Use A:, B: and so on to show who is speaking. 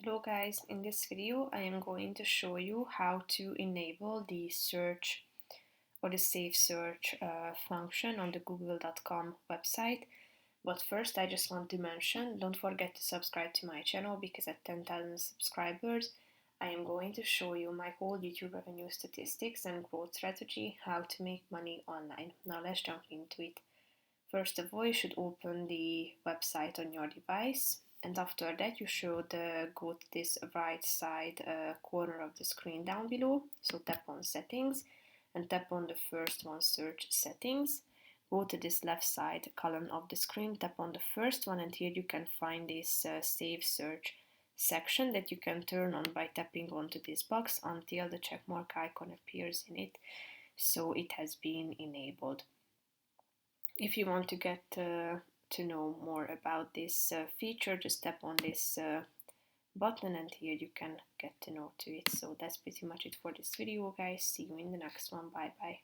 A: Hello guys, in this video I am going to show you how to enable the search or the Save Search function on the google.com website. But first I just want to mention, don't forget to subscribe to my channel because at 10,000 subscribers I am going to show you my whole YouTube revenue statistics and growth strategy, how to make money online. Now let's jump into it. First of all, you should open the website on your device, and after that you should go to this right side corner of the screen down below. So tap on settings and tap on the first one, search settings. Go to this left side column of the screen, tap on the first one, and here you can find this save search section that you can turn on by tapping onto this box until the checkmark icon appears in it, so it has been enabled. If you want to get to know more about this feature, just tap on this button and here you can get to know to it. So that's pretty much it for this video, guys. See you in the next one. Bye bye.